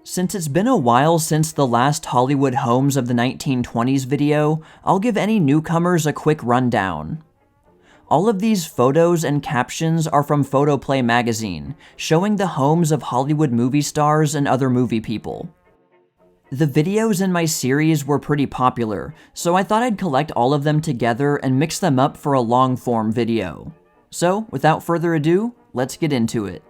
Since it's been a while since the last Hollywood Homes of the 1920s video, I'll give any newcomers a quick rundown. All of these photos and captions are from Photoplay magazine, showing the homes of Hollywood movie stars and other movie people. The videos in my series were pretty popular, so I thought I'd collect all of them together and mix them up for a long-form video. So, without further ado, let's get into it.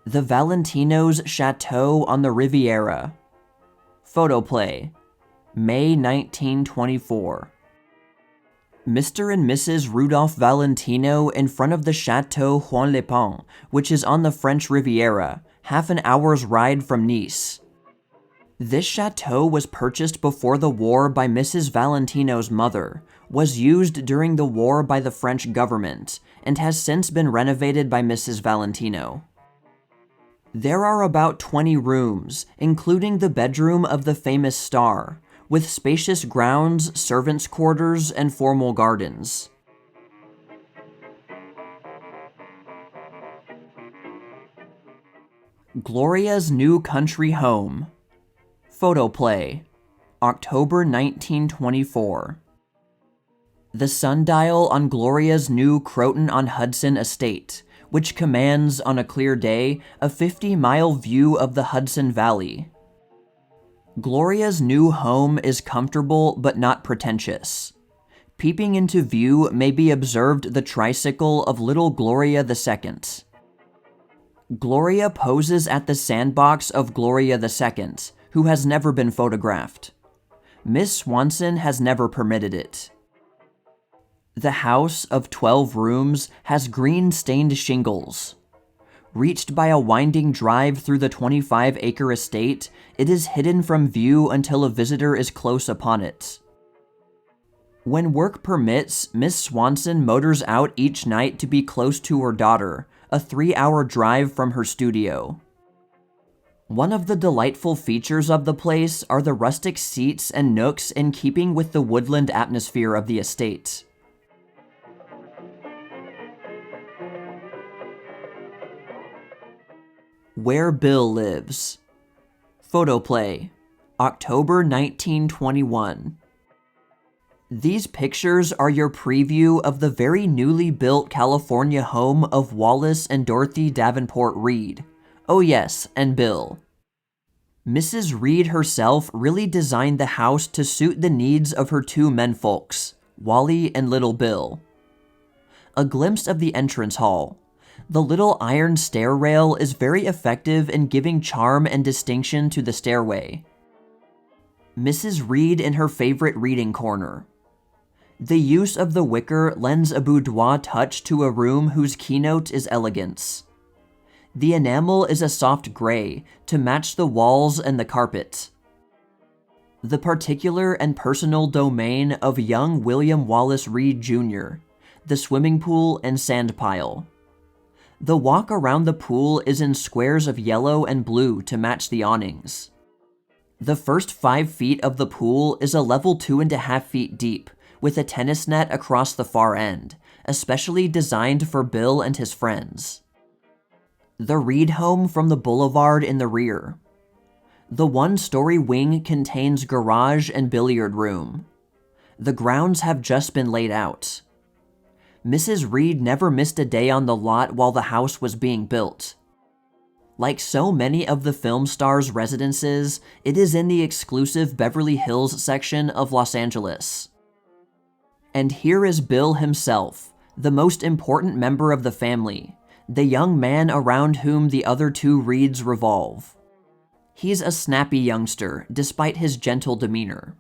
The Valentino's Chateau on the Riviera. Photoplay, May 1924. Mr. and Mrs. Rudolph Valentino in front of the Chateau Juan Lepin, which is on the French Riviera, half an hour's ride from Nice. This chateau was purchased before the war by Mrs. Valentino's mother, was used during the war by the French government, and has since been renovated by Mrs. Valentino. There are about 20 rooms, including the bedroom of the famous star, with spacious grounds, servants' quarters, and formal gardens. Gloria's new country home. Photoplay, October 1924. The sundial on Gloria's new Croton-on-Hudson estate, which commands, on a clear day, a 50-mile view of the Hudson Valley. Gloria's new home is comfortable but not pretentious. Peeping into view may be observed the tricycle of little Gloria II. Gloria poses at the sandbox of Gloria II, who has never been photographed. Miss Swanson has never permitted it. The house of 12 rooms has green-stained shingles. Reached by a winding drive through the 25-acre estate, it is hidden from view until a visitor is close upon it. When work permits, Miss Swanson motors out each night to be close to her daughter, a 3-hour drive from her studio. One of the delightful features of the place are the rustic seats and nooks in keeping with the woodland atmosphere of the estate. Where Bill Lives. Photoplay, October 1921. These pictures are your preview of the very newly built California home of Wallace and Dorothy Davenport Reid. Oh yes, and Bill. Mrs. Reid herself really designed the house to suit the needs of her two menfolks, Wally and Little Bill. A glimpse of the entrance hall. The little iron stair rail is very effective in giving charm and distinction to the stairway. Mrs. Reid in her favorite reading corner. The use of the wicker lends a boudoir touch to a room whose keynote is elegance. The enamel is a soft gray to match the walls and the carpet. The particular and personal domain of young William Wallace Reid Jr., the swimming pool and sand pile. The walk around the pool is in squares of yellow and blue to match the awnings. The first 5 feet of the pool is a level 2.5 feet deep, with a tennis net across the far end, especially designed for Bill and his friends. The Reid home from the boulevard in the rear. The 1-story wing contains garage and billiard room. The grounds have just been laid out. Mrs. Reid never missed a day on the lot while the house was being built. Like so many of the film stars' residences, it is in the exclusive Beverly Hills section of Los Angeles. And here is Bill himself, the most important member of the family, the young man around whom the other two Reids revolve. He's a snappy youngster, despite his gentle demeanor.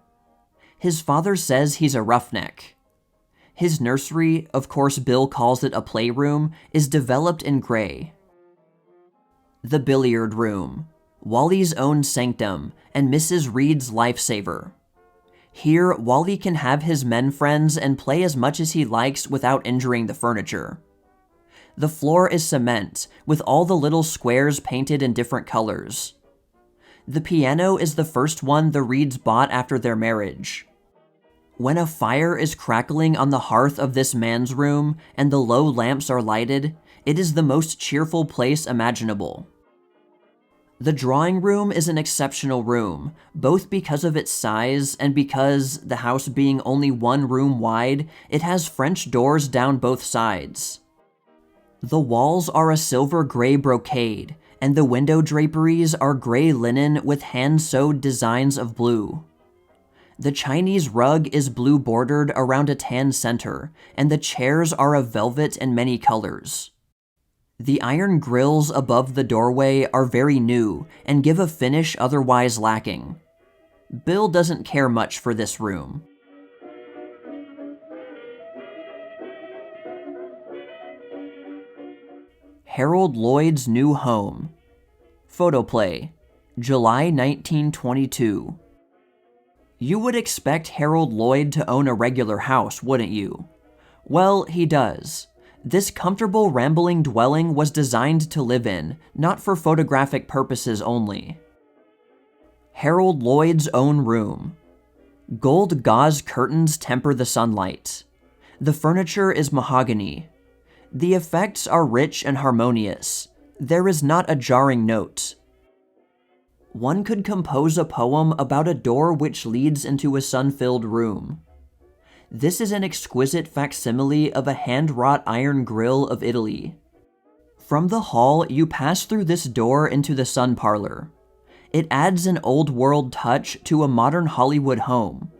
His father says he's a roughneck. His nursery, of course Bill calls it a playroom, is developed in gray. The billiard room, Wally's own sanctum, and Mrs. Reid's lifesaver. Here, Wally can have his men friends and play as much as he likes without injuring the furniture. The floor is cement, with all the little squares painted in different colors. The piano is the first one the Reids bought after their marriage. When a fire is crackling on the hearth of this man's room and the low lamps are lighted, it is the most cheerful place imaginable. The drawing room is an exceptional room, both because of its size and because, the house being only one room wide, it has French doors down both sides. The walls are a silver-gray brocade, and the window draperies are gray linen with hand-sewed designs of blue. The Chinese rug is blue-bordered around a tan center, and the chairs are of velvet in many colors. The iron grills above the doorway are very new and give a finish otherwise lacking. Bill doesn't care much for this room. Harold Lloyd's new home. Photoplay, July 1922. You would expect Harold Lloyd to own a regular house, wouldn't you? Well, he does. This comfortable rambling dwelling was designed to live in, not for photographic purposes only. Harold Lloyd's own room. Gold gauze curtains temper the sunlight. The furniture is mahogany. The effects are rich and harmonious. There is not a jarring note. One could compose a poem about a door which leads into a sun-filled room. This is an exquisite facsimile of a hand-wrought iron grill of Italy. From the hall, you pass through this door into the sun parlor. It adds an old-world touch to a modern Hollywood home.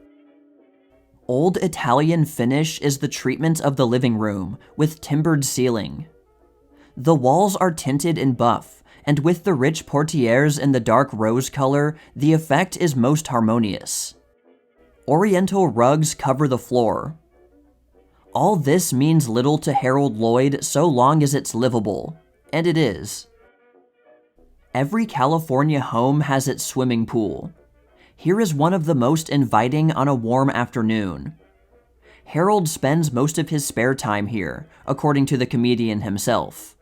Old Italian finish is the treatment of the living room, with timbered ceiling. The walls are tinted in buff, and with the rich portieres in the dark rose color, the effect is most harmonious. Oriental rugs cover the floor. All this means little to Harold Lloyd so long as it's livable, and it is. Every California home has its swimming pool. Here is one of the most inviting on a warm afternoon. Harold spends most of his spare time here, according to the comedian himself.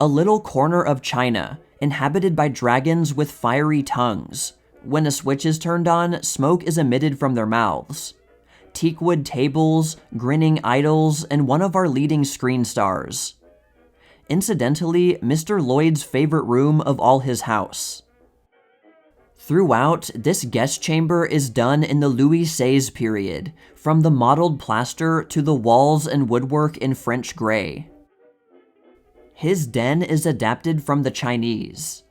A little corner of China, inhabited by dragons with fiery tongues. When a switch is turned on, smoke is emitted from their mouths. Teakwood tables, grinning idols, and one of our leading screen stars. Incidentally, Mr. Lloyd's favorite room of all his house. Throughout, this guest chamber is done in the Louis XVI period, from the mottled plaster to the walls and woodwork in French gray. His den is adapted from the Chinese.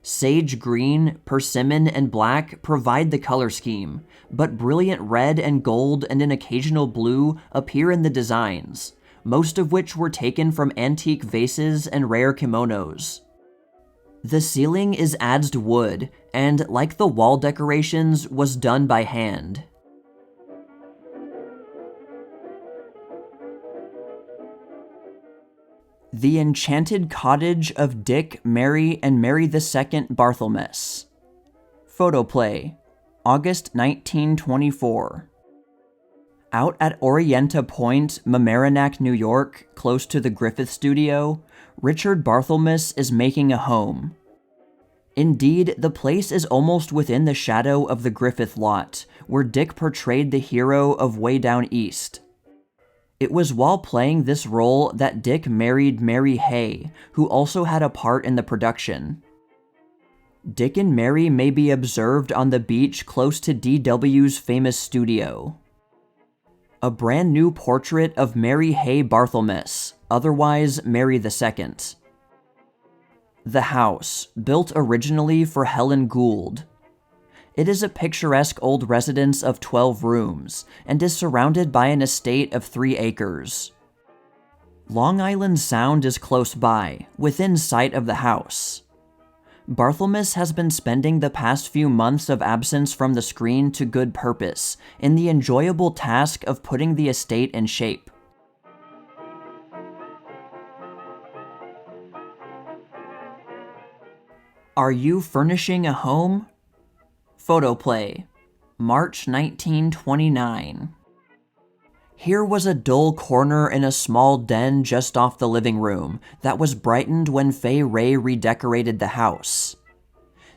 Sage green, persimmon, and black provide the color scheme, but brilliant red and gold and an occasional blue appear in the designs, most of which were taken from antique vases and rare kimonos. The ceiling is adzed wood, and, like the wall decorations, was done by hand. The Enchanted Cottage of Dick, Mary, and Mary II Barthelmess. Photoplay, August 1924. Out at Orienta Point, Mamaroneck, New York, close to the Griffith studio, Richard Barthelmess is making a home. Indeed, the place is almost within the shadow of the Griffith lot, where Dick portrayed the hero of Way Down East. It was while playing this role that Dick married Mary Hay, who also had a part in the production. Dick and Mary may be observed on the beach close to D.W.'s famous studio. A brand new portrait of Mary Hay Barthelmess, otherwise Mary II. The house, built originally for Helen Gould. It is a picturesque old residence of 12 rooms, and is surrounded by an estate of 3 acres. Long Island Sound is close by, within sight of the house. Barthelmess has been spending the past few months of absence from the screen to good purpose, in the enjoyable task of putting the estate in shape. Are you furnishing a home? Photoplay, March 1929. Here was a dull corner in a small den just off the living room that was brightened when Fay Wray redecorated the house.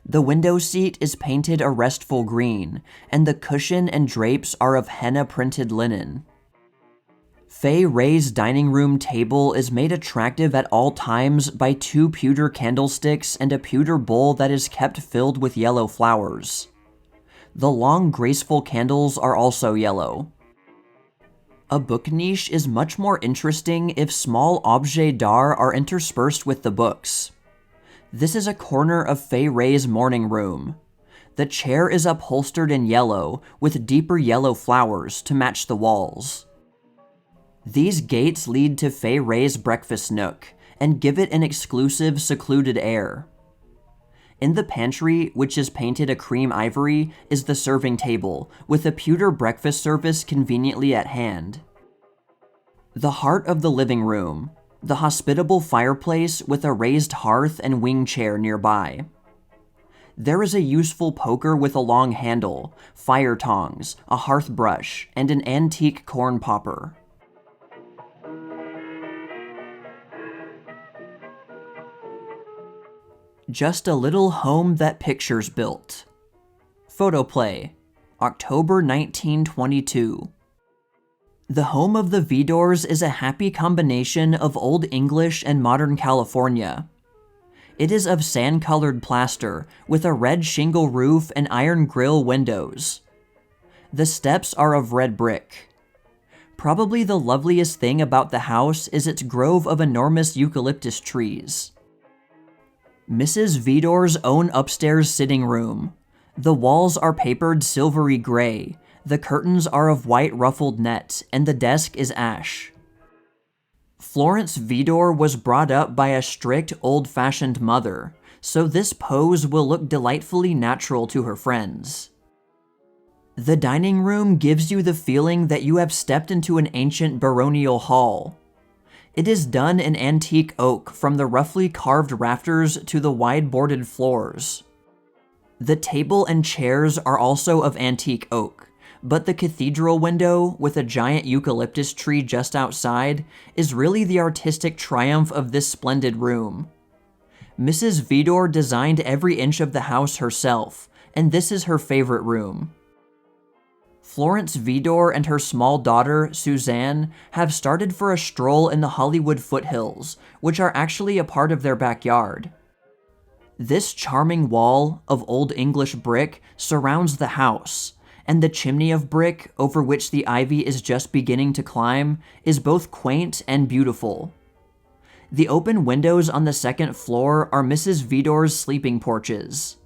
The window seat is painted a restful green, and the cushion and drapes are of henna-printed linen. Fay Wray's dining room table is made attractive at all times by 2 pewter candlesticks and a pewter bowl that is kept filled with yellow flowers. The long, graceful candles are also yellow. A book niche is much more interesting if small objets d'art are interspersed with the books. This is a corner of Fay Wray's morning room. The chair is upholstered in yellow, with deeper yellow flowers to match the walls. These gates lead to Fay Wray's breakfast nook, and give it an exclusive, secluded air. In the pantry, which is painted a cream ivory, is the serving table, with a pewter breakfast service conveniently at hand. The heart of the living room, the hospitable fireplace with a raised hearth and wing chair nearby. There is a useful poker with a long handle, fire tongs, a hearth brush, and an antique corn popper. Just a little home that pictures built. Photoplay, October 1922. The home of the Vidors is a happy combination of Old English and modern California. It is of sand-colored plaster, with a red shingle roof and iron grille windows. The steps are of red brick. Probably the loveliest thing about the house is its grove of enormous eucalyptus trees. Mrs. Vidor's own upstairs sitting room. The walls are papered silvery gray, the curtains are of white ruffled net, and the desk is ash. Florence Vidor was brought up by a strict, old-fashioned mother, so this pose will look delightfully natural to her friends. The dining room gives you the feeling that you have stepped into an ancient baronial hall. It is done in antique oak, from the roughly carved rafters to the wide-boarded floors. The table and chairs are also of antique oak, but the cathedral window, with a giant eucalyptus tree just outside, is really the artistic triumph of this splendid room. Mrs. Vidor designed every inch of the house herself, and this is her favorite room. Florence Vidor and her small daughter, Suzanne, have started for a stroll in the Hollywood foothills, which are actually a part of their backyard. This charming wall of Old English brick surrounds the house, and the chimney of brick, over which the ivy is just beginning to climb, is both quaint and beautiful. The open windows on the second floor are Mrs. Vidor's sleeping porches.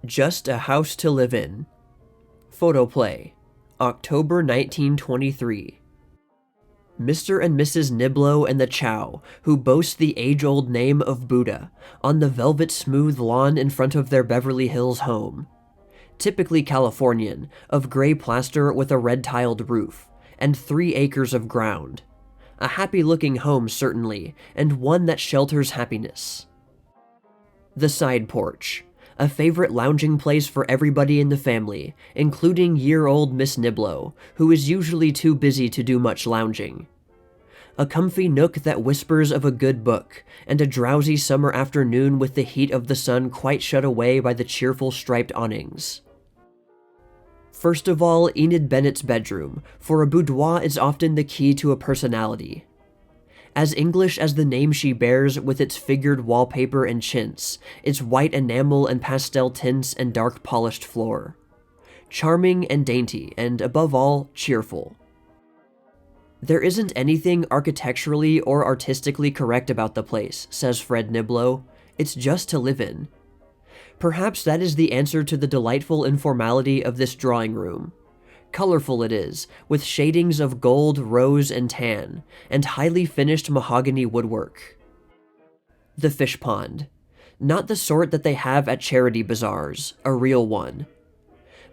Just a House to Live In. Photoplay, October 1923. Mr. and Mrs. Niblo and the Chow, who boast the age-old name of Buddha, on the velvet-smooth lawn in front of their Beverly Hills home. Typically Californian, of gray plaster with a red-tiled roof, and 3 acres of ground. A happy-looking home, certainly, and one that shelters happiness. The side porch. A favorite lounging place for everybody in the family, including year-old Miss Niblo, who is usually too busy to do much lounging. A comfy nook that whispers of a good book, and a drowsy summer afternoon with the heat of the sun quite shut away by the cheerful striped awnings. First of all, Enid Bennett's bedroom, for a boudoir is often the key to a personality. As English as the name she bears, with its figured wallpaper and chintz, its white enamel and pastel tints and dark polished floor. Charming and dainty, and above all, cheerful. There isn't anything architecturally or artistically correct about the place, says Fred Niblo. It's just to live in. Perhaps that is the answer to the delightful informality of this drawing room. Colorful it is, with shadings of gold, rose, and tan, and highly finished mahogany woodwork. The fish pond. Not the sort that they have at charity bazaars, a real one.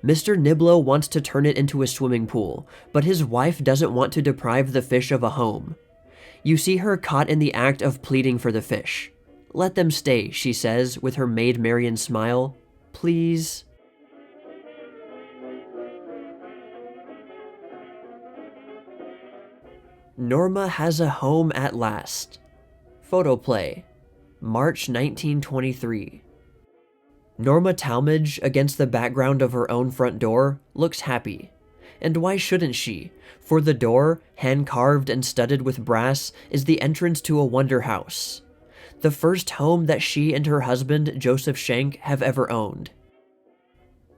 Mr. Niblo wants to turn it into a swimming pool, but his wife doesn't want to deprive the fish of a home. You see her caught in the act of pleading for the fish. Let them stay, she says, with her Maid Marian smile. please. Norma has a home at last. Photoplay, March 1923. Norma Talmadge, against the background of her own front door, looks happy. And why shouldn't she? For the door, hand-carved and studded with brass, is the entrance to a wonder house. The first home that she and her husband, Joseph Schenck, have ever owned.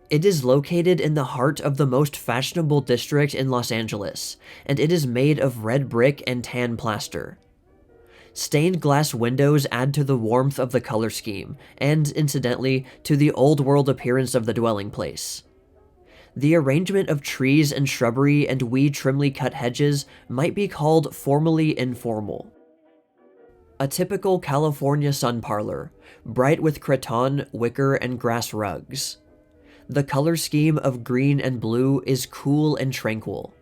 It is located in the heart of the most fashionable district in Los Angeles, and it is made of red brick and tan plaster. Stained glass windows add to the warmth of the color scheme, and, incidentally, to the old-world appearance of the dwelling place. The arrangement of trees and shrubbery and wee trimly cut hedges might be called formally informal. A typical California sun parlor, bright with cretonne, wicker, and grass rugs. The color scheme of green and blue is cool and tranquil.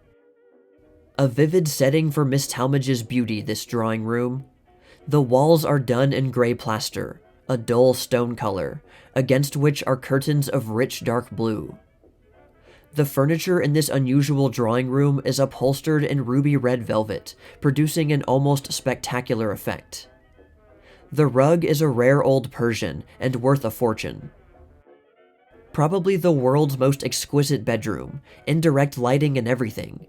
A vivid setting for Miss Talmadge's beauty, this drawing room. The walls are done in gray plaster, a dull stone color, against which are curtains of rich dark blue. The furniture in this unusual drawing room is upholstered in ruby red velvet, producing an almost spectacular effect. The rug is a rare old Persian and worth a fortune. Probably the world's most exquisite bedroom, indirect lighting and everything.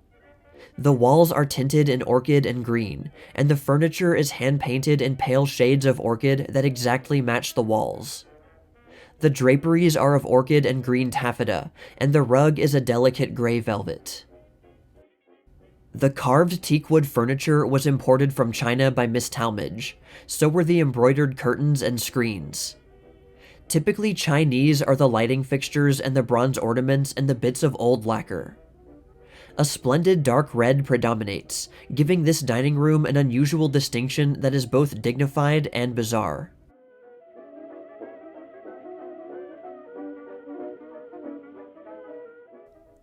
The walls are tinted in orchid and green, and the furniture is hand-painted in pale shades of orchid that exactly match the walls. The draperies are of orchid and green taffeta, and the rug is a delicate gray velvet. The carved teakwood furniture was imported from China by Miss Talmadge, so were the embroidered curtains and screens. Typically Chinese are the lighting fixtures and the bronze ornaments and the bits of old lacquer. A splendid dark red predominates, giving this dining room an unusual distinction that is both dignified and bizarre.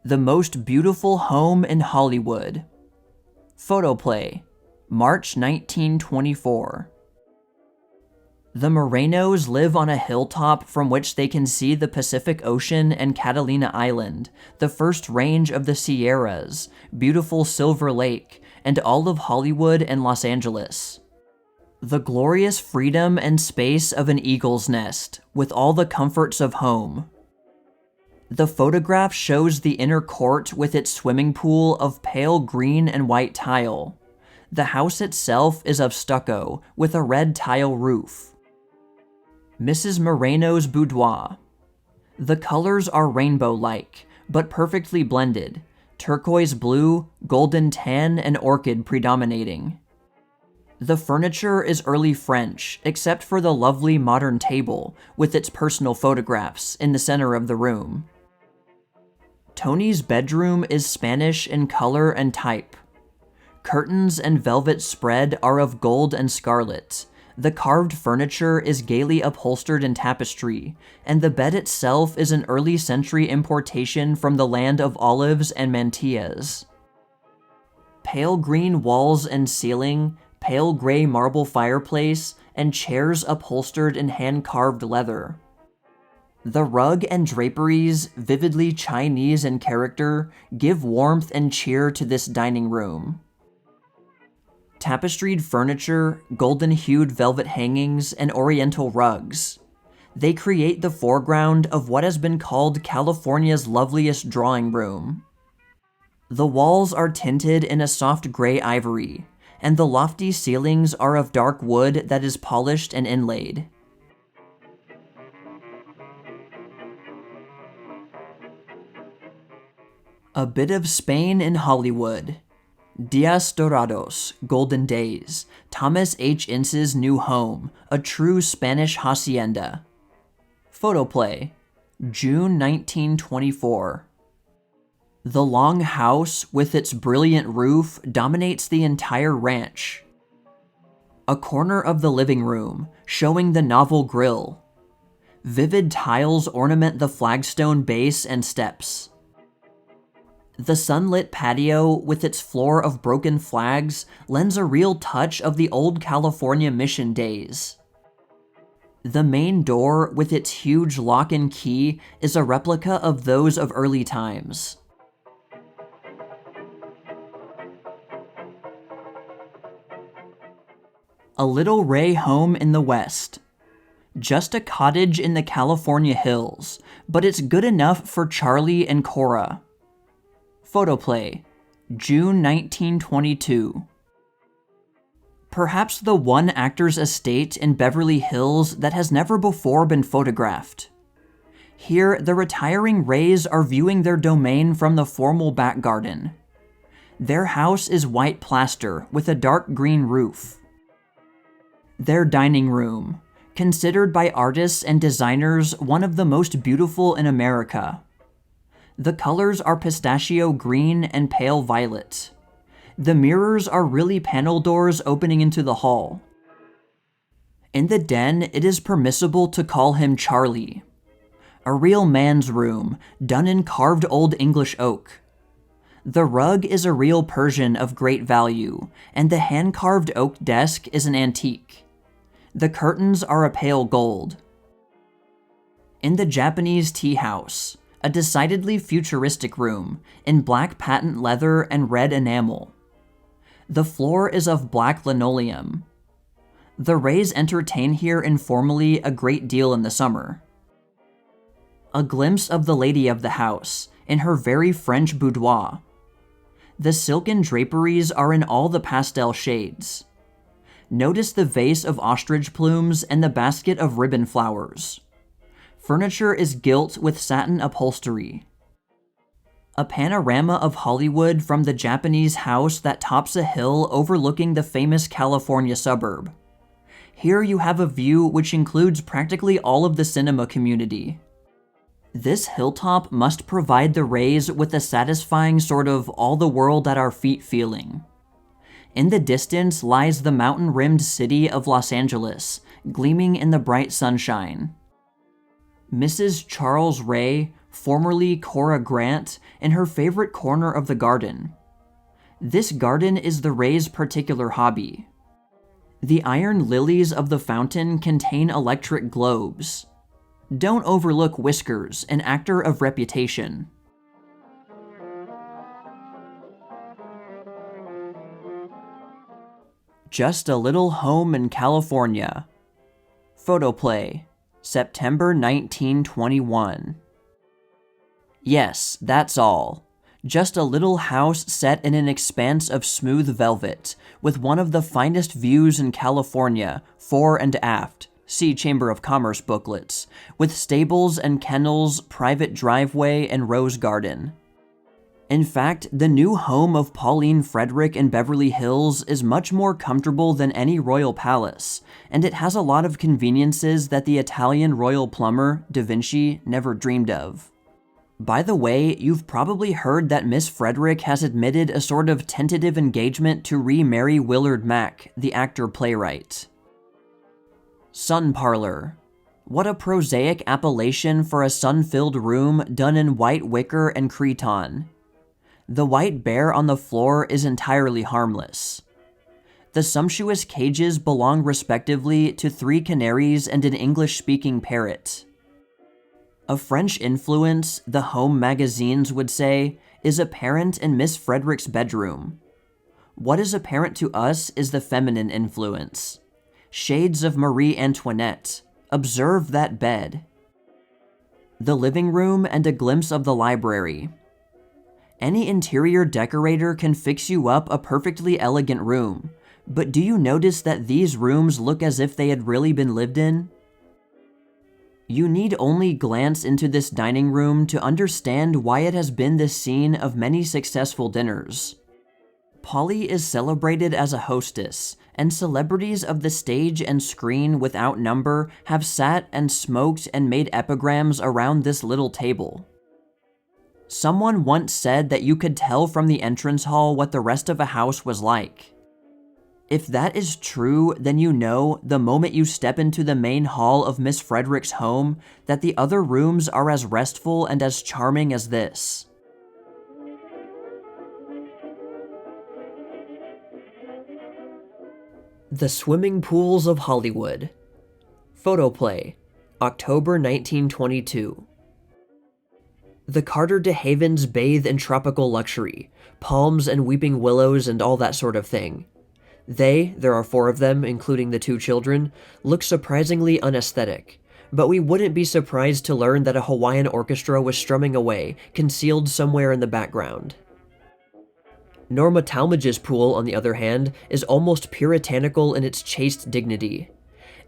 The most beautiful home in Hollywood. Photoplay, March 1924. The Morenos live on a hilltop from which they can see the Pacific Ocean and Catalina Island, the first range of the Sierras, beautiful Silver Lake, and all of Hollywood and Los Angeles. The glorious freedom and space of an eagle's nest, with all the comforts of home. The photograph shows the inner court with its swimming pool of pale green and white tile. The house itself is of stucco, with a red tile roof. Mrs. Moreno's boudoir. The colors are rainbow-like, but perfectly blended, turquoise blue, golden tan, and orchid predominating. The furniture is early French, except for the lovely modern table, with its personal photographs, in the center of the room. Tony's bedroom is Spanish in color and type. Curtains and velvet spread are of gold and scarlet. The carved furniture is gaily upholstered in tapestry, and the bed itself is an early century importation from the land of olives and mantillas. Pale green walls and ceiling, pale gray marble fireplace, and chairs upholstered in hand-carved leather. The rug and draperies, vividly Chinese in character, give warmth and cheer to this dining room. Tapestried furniture, golden-hued velvet hangings, and oriental rugs. They create the foreground of what has been called California's loveliest drawing room. The walls are tinted in a soft gray ivory, and the lofty ceilings are of dark wood that is polished and inlaid. A bit of Spain in Hollywood. Dias Dorados, Golden Days, Thomas H. Ince's new home, a true Spanish hacienda. Photoplay, June 1924. The long house, with its brilliant roof, dominates the entire ranch. A corner of the living room, showing the novel grill. Vivid tiles ornament the flagstone base and steps. The sunlit patio, with its floor of broken flags, lends a real touch of the old California mission days. The main door, with its huge lock and key, is a replica of those of early times. A little Ray home in the West. Just a cottage in the California hills, but it's good enough for Charlie and Cora. Photoplay, June 1922. Perhaps the one actor's estate in Beverly Hills that has never before been photographed. Here, the retiring Rays are viewing their domain from the formal back garden. Their house is white plaster with a dark green roof. Their dining room, considered by artists and designers one of the most beautiful in America. The colors are pistachio green and pale violet. The mirrors are really panel doors opening into the hall. In the den, it is permissible to call him Charlie. A real man's room, done in carved Old English oak. The rug is a real Persian of great value, and the hand-carved oak desk is an antique. The curtains are a pale gold. In the Japanese tea house, a decidedly futuristic room, in black patent leather and red enamel. The floor is of black linoleum. The Rays entertain here informally a great deal in the summer. A glimpse of the lady of the house, in her very French boudoir. The silken draperies are in all the pastel shades. Notice the vase of ostrich plumes and the basket of ribbon flowers. Furniture is gilt with satin upholstery. A panorama of Hollywood from the Japanese house that tops a hill overlooking the famous California suburb. Here you have a view which includes practically all of the cinema community. This hilltop must provide the Rays with a satisfying sort of all the world at our feet feeling. In the distance lies the mountain-rimmed city of Los Angeles, gleaming in the bright sunshine. Mrs. Charles Ray, formerly Cora Grant, in her favorite corner of the garden. This garden is the Rays' particular hobby. The iron lilies of the fountain contain electric globes. Don't overlook Whiskers, an actor of reputation. Just a Little Home in California. Photoplay, September 1921. Yes, that's all. Just a little house set in an expanse of smooth velvet, with one of the finest views in California, fore and aft. See Chamber of Commerce booklets, with stables and kennels, private driveway, and rose garden. In fact, the new home of Pauline Frederick in Beverly Hills is much more comfortable than any royal palace, and it has a lot of conveniences that the Italian royal plumber, Da Vinci, never dreamed of. By the way, you've probably heard that Miss Frederick has admitted a sort of tentative engagement to remarry Willard Mack, the actor-playwright. Sun parlor. What a prosaic appellation for a sun-filled room done in white wicker and cretonne. The white bear on the floor is entirely harmless. The sumptuous cages belong respectively to 3 canaries and an English-speaking parrot. A French influence, the home magazines would say, is apparent in Miss Frederick's bedroom. What is apparent to us is the feminine influence. Shades of Marie Antoinette. Observe that bed. The living room and a glimpse of the library. Any interior decorator can fix you up a perfectly elegant room, but do you notice that these rooms look as if they had really been lived in? You need only glance into this dining room to understand why it has been the scene of many successful dinners. Polly is celebrated as a hostess, and celebrities of the stage and screen without number have sat and smoked and made epigrams around this little table. Someone once said that you could tell from the entrance hall what the rest of a house was like. If that is true, then you know, the moment you step into the main hall of Miss Frederick's home, that the other rooms are as restful and as charming as this. The swimming pools of Hollywood. Photoplay, October 1922. The Carter de Havens bathe in tropical luxury, palms and weeping willows and all that sort of thing. There are 4 of them, including the 2 children, look surprisingly unaesthetic, but we wouldn't be surprised to learn that a Hawaiian orchestra was strumming away, concealed somewhere in the background. Norma Talmadge's pool, on the other hand, is almost puritanical in its chaste dignity.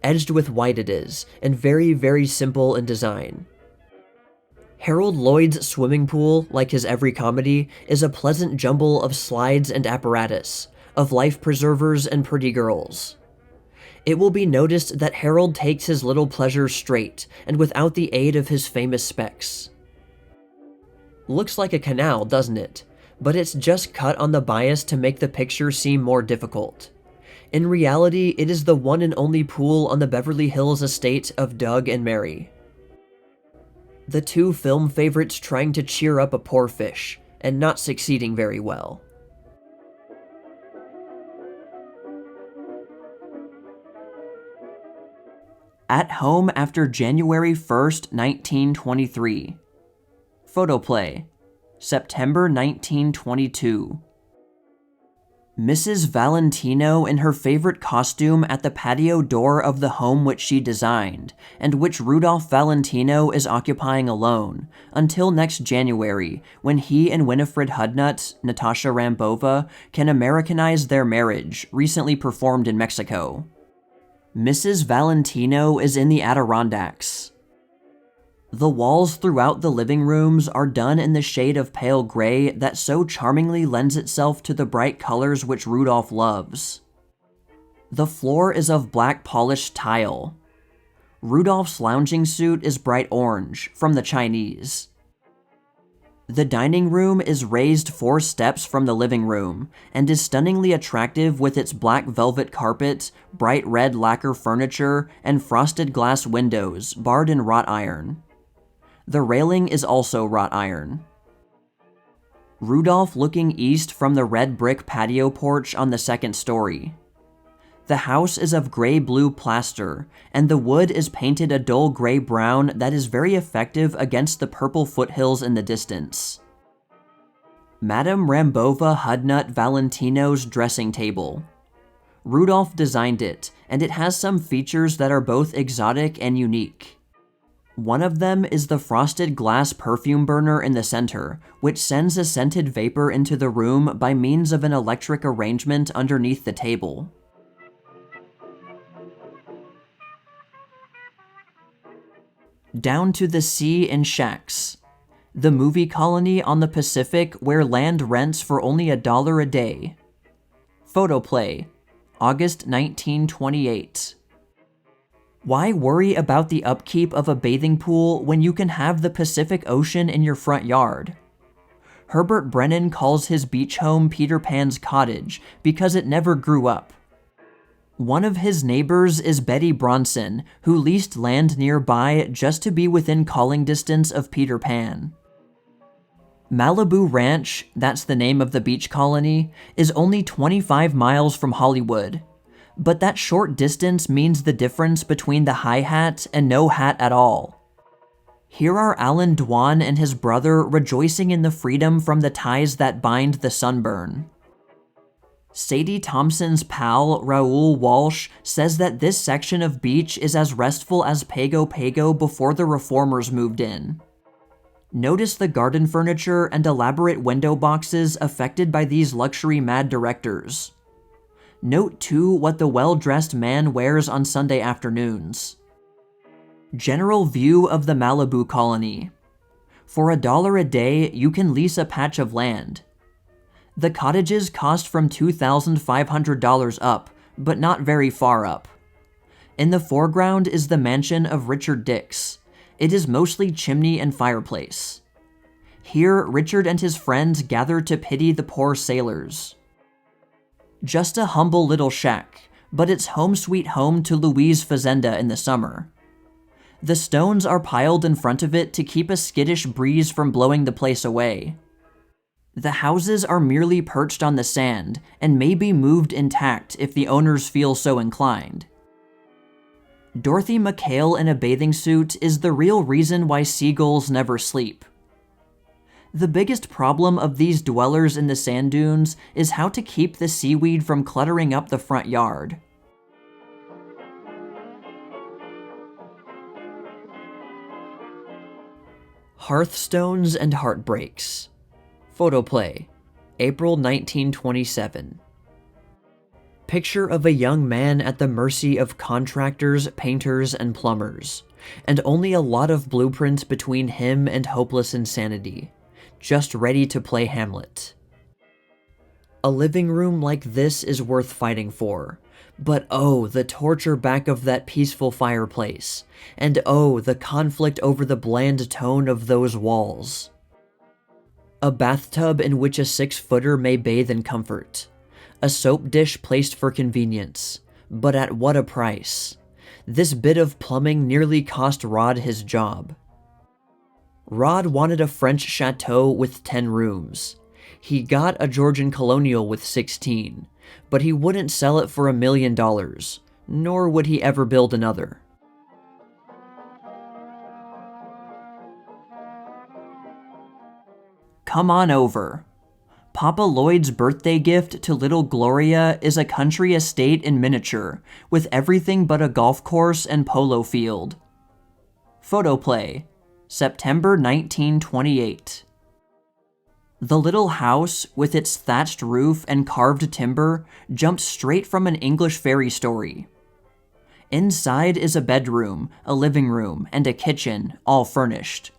Edged with white it is, and very, very simple in design. Harold Lloyd's swimming pool, like his every comedy, is a pleasant jumble of slides and apparatus, of life preservers and pretty girls. It will be noticed that Harold takes his little pleasures straight, and without the aid of his famous specs. Looks like a canal, doesn't it? But it's just cut on the bias to make the picture seem more difficult. In reality, it is the one and only pool on the Beverly Hills estate of Doug and Mary. The 2 film favorites trying to cheer up a poor fish, and not succeeding very well. At home after January 1st, 1923. Photoplay, September 1922. Mrs. Valentino in her favorite costume at the patio door of the home which she designed, and which Rudolph Valentino is occupying alone, until next January, when he and Winifred Hudnut, Natasha Rambova, can Americanize their marriage, recently performed in Mexico. Mrs. Valentino is in the Adirondacks. The walls throughout the living rooms are done in the shade of pale gray that so charmingly lends itself to the bright colors which Rudolph loves. The floor is of black polished tile. Rudolph's lounging suit is bright orange, from the Chinese. The dining room is raised 4 steps from the living room, and is stunningly attractive with its black velvet carpet, bright red lacquer furniture, and frosted glass windows, barred in wrought iron. The railing is also wrought iron. Rudolph looking east from the red brick patio porch on the 2nd story. The house is of gray-blue plaster, and the wood is painted a dull gray-brown that is very effective against the purple foothills in the distance. Madame Rambova Hudnut Valentino's dressing table. Rudolph designed it, and it has some features that are both exotic and unique. One of them is the frosted glass perfume burner in the center, which sends a scented vapor into the room by means of an electric arrangement underneath the table. Down to the sea in shacks. The movie colony on the Pacific where land rents for only $1 a day. Photoplay, August 1928. Why worry about the upkeep of a bathing pool when you can have the Pacific Ocean in your front yard? Herbert Brennan calls his beach home Peter Pan's cottage because it never grew up. One of his neighbors is Betty Bronson, who leased land nearby just to be within calling distance of Peter Pan. Malibu Ranch, that's the name of the beach colony, is only 25 miles from Hollywood. But that short distance means the difference between the high hat and no hat at all. Here are Alan Dwan and his brother rejoicing in the freedom from the ties that bind the sunburn. Sadie Thompson's pal, Raoul Walsh, says that this section of beach is as restful as Pago Pago before the reformers moved in. Notice the garden furniture and elaborate window boxes affected by these luxury mad directors. Note, too, what the well-dressed man wears on Sunday afternoons. General view of the Malibu colony. For $1 a day, you can lease a patch of land. The cottages cost from $2,500 up, but not very far up. In the foreground is the mansion of Richard Dix. It is mostly chimney and fireplace. Here, Richard and his friends gather to pity the poor sailors. Just a humble little shack, but it's home sweet home to Louise Fazenda in the summer. The stones are piled in front of it to keep a skittish breeze from blowing the place away. The houses are merely perched on the sand, and may be moved intact if the owners feel so inclined. Dorothy McHale in a bathing suit is the real reason why seagulls never sleep. The biggest problem of these dwellers in the sand dunes is how to keep the seaweed from cluttering up the front yard. Hearthstones and Heartbreaks. Photoplay, April 1927. Picture of a young man at the mercy of contractors, painters, and plumbers, and only a lot of blueprints between him and hopeless insanity, just ready to play Hamlet. A living room like this is worth fighting for, but oh, the torture back of that peaceful fireplace, and oh, the conflict over the bland tone of those walls. A bathtub in which a 6-footer may bathe in comfort. A soap dish placed for convenience, but at what a price. This bit of plumbing nearly cost Rod his job. Rod wanted a French chateau with 10 rooms. He got a Georgian colonial with 16, but he wouldn't sell it for $1 million, nor would he ever build another. Come on over. Papa Lloyd's birthday gift to little Gloria is a country estate in miniature, with everything but a golf course and polo field. Photoplay, September 1928. The little house, with its thatched roof and carved timber, jumped straight from an English fairy story. Inside is a bedroom, a living room, and a kitchen, all furnished.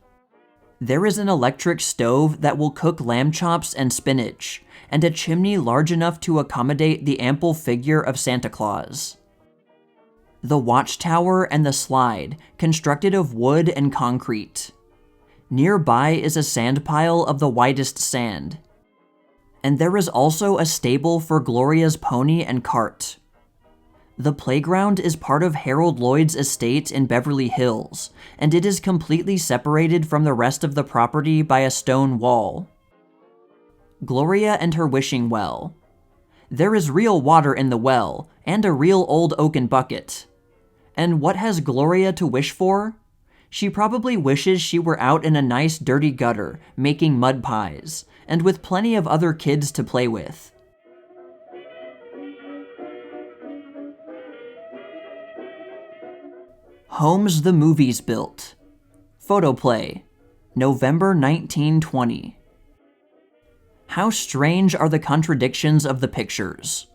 There is an electric stove that will cook lamb chops and spinach, and a chimney large enough to accommodate the ample figure of Santa Claus. The watchtower and the slide, constructed of wood and concrete. Nearby is a sand pile of the whitest sand. And there is also a stable for Gloria's pony and cart. The playground is part of Harold Lloyd's estate in Beverly Hills, and it is completely separated from the rest of the property by a stone wall. Gloria and her wishing well. There is real water in the well, and a real old oaken bucket. And what has Gloria to wish for? She probably wishes she were out in a nice dirty gutter, making mud pies, and with plenty of other kids to play with. Homes the Movies Built. Photoplay, November 1920. How strange are the contradictions of the pictures.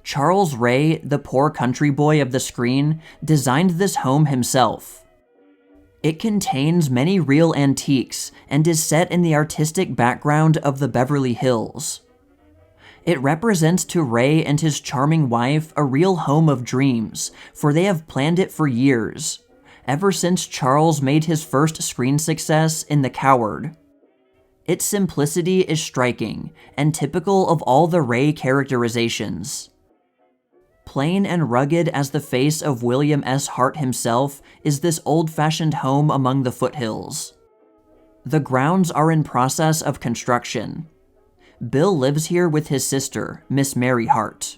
Charles Ray, the poor country boy of the screen, designed this home himself. It contains many real antiques and is set in the artistic background of the Beverly Hills. It represents to Ray and his charming wife a real home of dreams, for they have planned it for years, ever since Charles made his first screen success in The Coward. Its simplicity is striking and typical of all the Ray characterizations. Plain and rugged as the face of William S. Hart himself is this old-fashioned home among the foothills. The grounds are in process of construction. Bill lives here with his sister, Miss Mary Hart.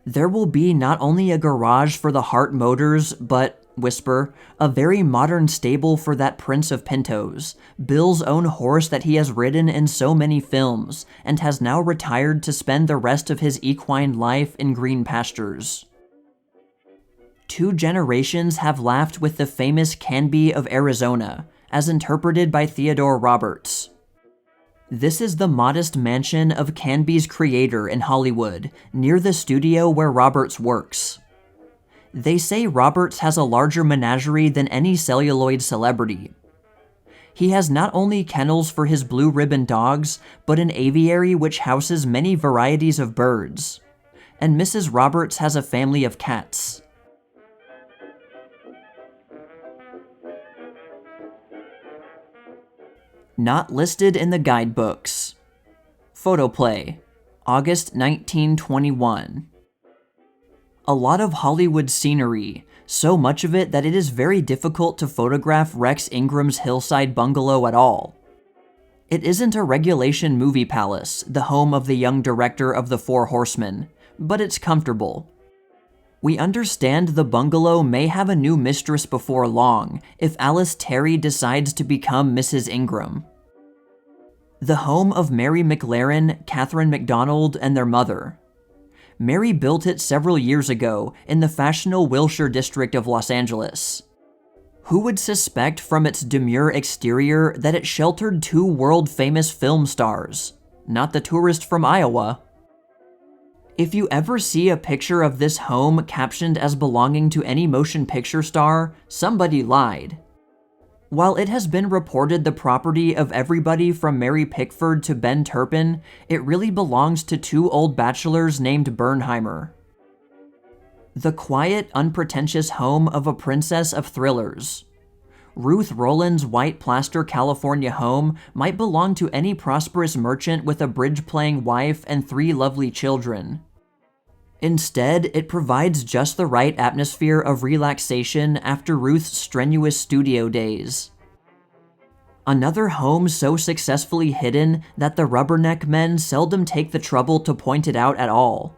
There will be not only a garage for the Hart motors, but, whisper, a very modern stable for that Prince of Pintos, Bill's own horse that he has ridden in so many films, and has now retired to spend the rest of his equine life in green pastures. 2 generations have laughed with the famous Canby of Arizona, as interpreted by Theodore Roberts. This is the modest mansion of Canby's creator in Hollywood, near the studio where Roberts works. They say Roberts has a larger menagerie than any celluloid celebrity. He has not only kennels for his blue ribbon dogs, but an aviary which houses many varieties of birds. And Mrs. Roberts has a family of cats. Not listed in the guidebooks. Photoplay, August 1921. A lot of Hollywood scenery, so much of it that it is very difficult to photograph Rex Ingram's hillside bungalow at all. It isn't a regulation movie palace, the home of the young director of The Four Horsemen, but it's comfortable. We understand the bungalow may have a new mistress before long if Alice Terry decides to become Mrs. Ingram. The home of Mary McLaren, Catherine MacDonald, and their mother. Mary built it several years ago in the fashionable Wilshire district of Los Angeles. Who would suspect from its demure exterior that it sheltered two world-famous film stars? Not the tourist from Iowa. If you ever see a picture of this home captioned as belonging to any motion picture star, somebody lied. While it has been reported the property of everybody from Mary Pickford to Ben Turpin, it really belongs to two old bachelors named Bernheimer. The quiet, unpretentious home of a princess of thrillers. Ruth Rowland's white plaster California home might belong to any prosperous merchant with a bridge-playing wife and 3 lovely children. Instead, it provides just the right atmosphere of relaxation after Ruth's strenuous studio days. Another home so successfully hidden that the Rubberneck men seldom take the trouble to point it out at all.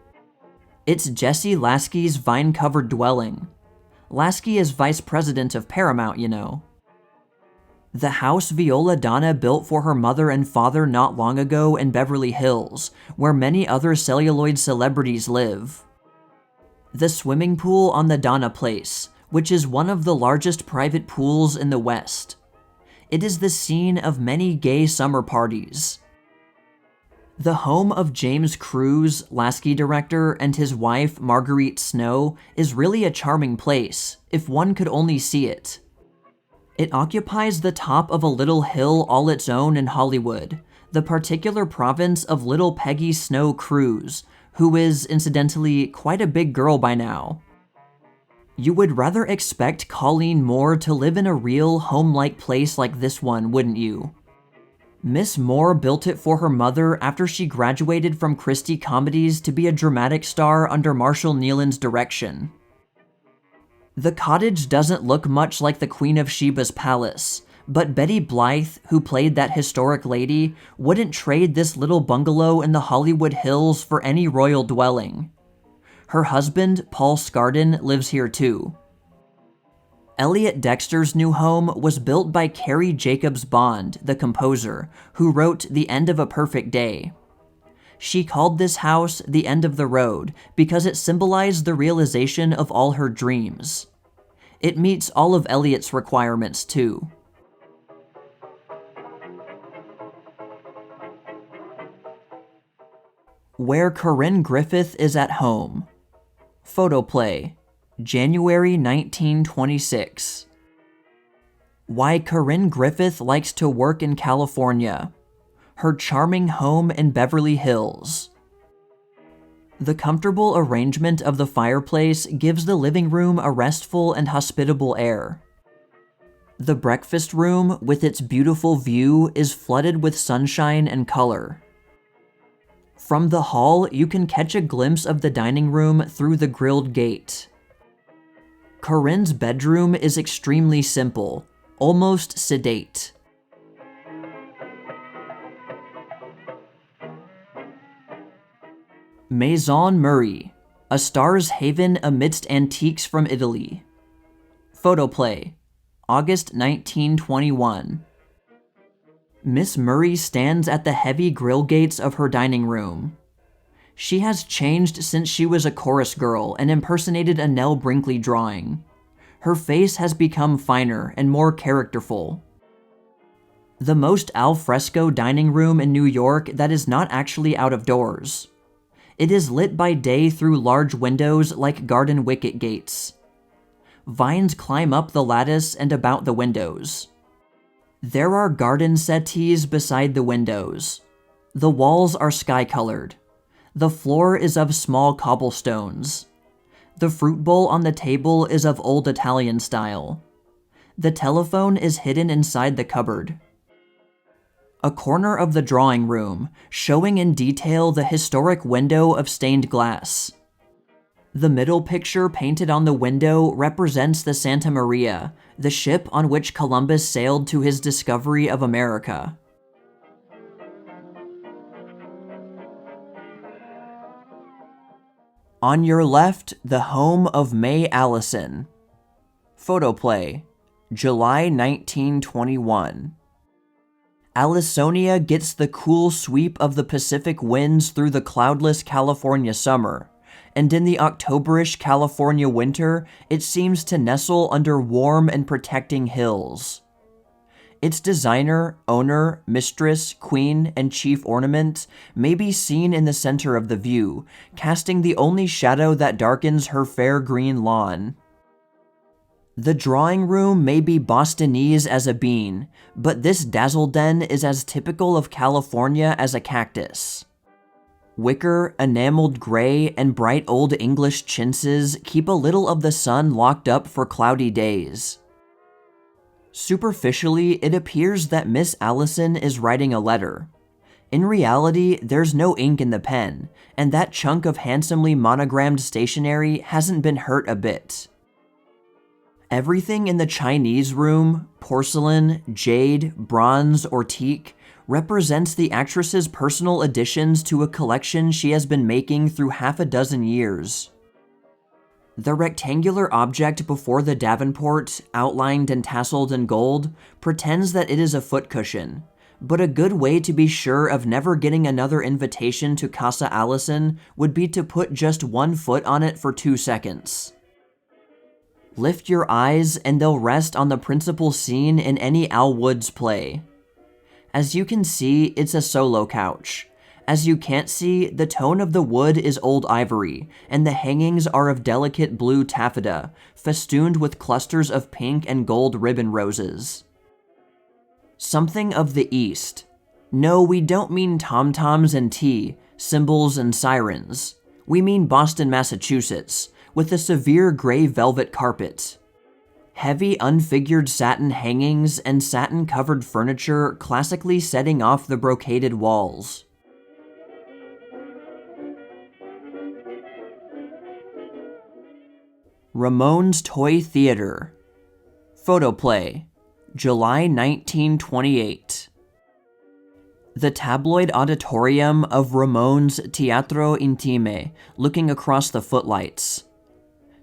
It's Jesse Lasky's vine-covered dwelling. Lasky is vice president of Paramount, you know. The house Viola Donna built for her mother and father not long ago in Beverly Hills, where many other celluloid celebrities live. The swimming pool on the Donna Place, which is one of the largest private pools in the West. It is the scene of many gay summer parties. The home of James Cruise, Lasky director, and his wife, Marguerite Snow, is really a charming place, if one could only see it. It occupies the top of a little hill all its own in Hollywood, the particular province of little Peggy Snow Cruise, who is, incidentally, quite a big girl by now. You would rather expect Colleen Moore to live in a real, home-like place like this one, wouldn't you? Miss Moore built it for her mother after she graduated from Christie Comedies to be a dramatic star under Marshall Nealon's direction. The cottage doesn't look much like the Queen of Sheba's palace, but Betty Blythe, who played that historic lady, wouldn't trade this little bungalow in the Hollywood Hills for any royal dwelling. Her husband, Paul Scardon, lives here too. Elliot Dexter's new home was built by Carrie Jacobs Bond, the composer, who wrote The End of a Perfect Day. She called this house the end of the road because it symbolized the realization of all her dreams. It meets all of Elliot's requirements too. Where Corinne Griffith is at home. Photoplay, January 1926. Why Corinne Griffith likes to work in California. Her charming home in Beverly Hills. The comfortable arrangement of the fireplace gives the living room a restful and hospitable air. The breakfast room, with its beautiful view, is flooded with sunshine and color. From the hall, you can catch a glimpse of the dining room through the grilled gate. Corinne's bedroom is extremely simple, almost sedate. Maison Murray, a star's haven amidst antiques from Italy. Photoplay, August 1921. Miss Murray stands at the heavy grill gates of her dining room. She has changed since she was a chorus girl and impersonated a Nell Brinkley drawing. Her face has become finer and more characterful. The most al fresco dining room in New York that is not actually out of doors. It is lit by day through large windows like garden wicket gates. Vines climb up the lattice and about the windows. There are garden settees beside the windows. The walls are sky-colored. The floor is of small cobblestones. The fruit bowl on the table is of old Italian style. The telephone is hidden inside the cupboard. A corner of the drawing room, showing in detail the historic window of stained glass. The middle picture painted on the window represents the Santa Maria, the ship on which Columbus sailed to his discovery of America. On your left, the home of May Allison. Photoplay, July 1921. Allisonia gets the cool sweep of the Pacific winds through the cloudless California summer, and in the Octoberish California winter, it seems to nestle under warm and protecting hills. Its designer, owner, mistress, queen, and chief ornament may be seen in the center of the view, casting the only shadow that darkens her fair green lawn. The drawing room may be Bostonese as a bean, but this dazzle den is as typical of California as a cactus. Wicker, enameled gray, and bright old English chintzes keep a little of the sun locked up for cloudy days. Superficially, it appears that Miss Allison is writing a letter. In reality, there's no ink in the pen, and that chunk of handsomely monogrammed stationery hasn't been hurt a bit. Everything in the Chinese room, porcelain, jade, bronze, or teak, represents the actress's personal additions to a collection she has been making through half a dozen years. The rectangular object before the Davenport, outlined and tasseled in gold, pretends that it is a foot cushion, but a good way to be sure of never getting another invitation to Casa Allison would be to put just one foot on it for 2 seconds. Lift your eyes and they'll rest on the principal scene in any Al Woods play. As you can see, it's a solo couch. As you can't see, the tone of the wood is old ivory, and the hangings are of delicate blue taffeta, festooned with clusters of pink and gold ribbon roses. Something of the East. No, we don't mean tom-toms and tea, cymbals and sirens. We mean Boston, Massachusetts, with a severe gray velvet carpet. Heavy unfigured satin hangings and satin-covered furniture classically setting off the brocaded walls. Ramon's Toy Theater. Photoplay, July 1928. The tabloid auditorium of Ramon's Teatro Intime, looking across the footlights.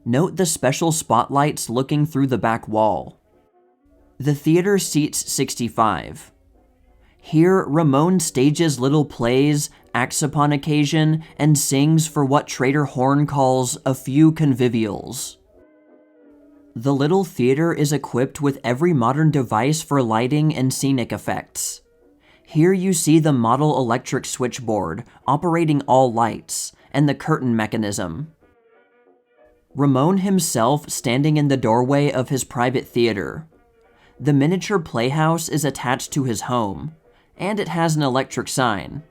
Note the special spotlights looking through the back wall. The theater seats 65. Here, Ramon stages little plays, acts upon occasion, and sings for what Trader Horn calls a few convivials. The little theater is equipped with every modern device for lighting and scenic effects. Here you see the model electric switchboard, operating all lights, and the curtain mechanism. Ramon himself standing in the doorway of his private theater. The miniature playhouse is attached to his home, and it has an electric sign.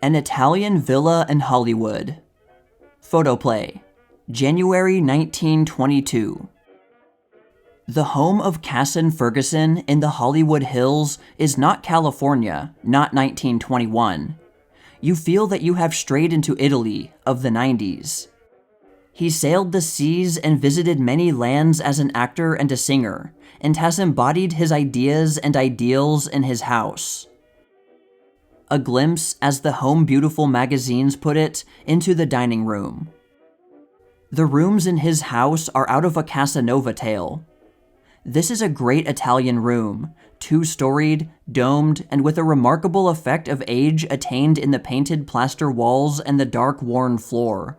An Italian villa in Hollywood. Photoplay, January 1922. The home of Casson Ferguson in the Hollywood Hills is not California, not 1921. You feel that you have strayed into Italy of the 90s. He sailed the seas and visited many lands as an actor and a singer, and has embodied his ideas and ideals in his house. A glimpse, as the Home Beautiful magazines put it, into the dining room. The rooms in his house are out of a Casanova tale. This is a great Italian room, 2-storied, domed, and with a remarkable effect of age attained in the painted plaster walls and the dark worn floor.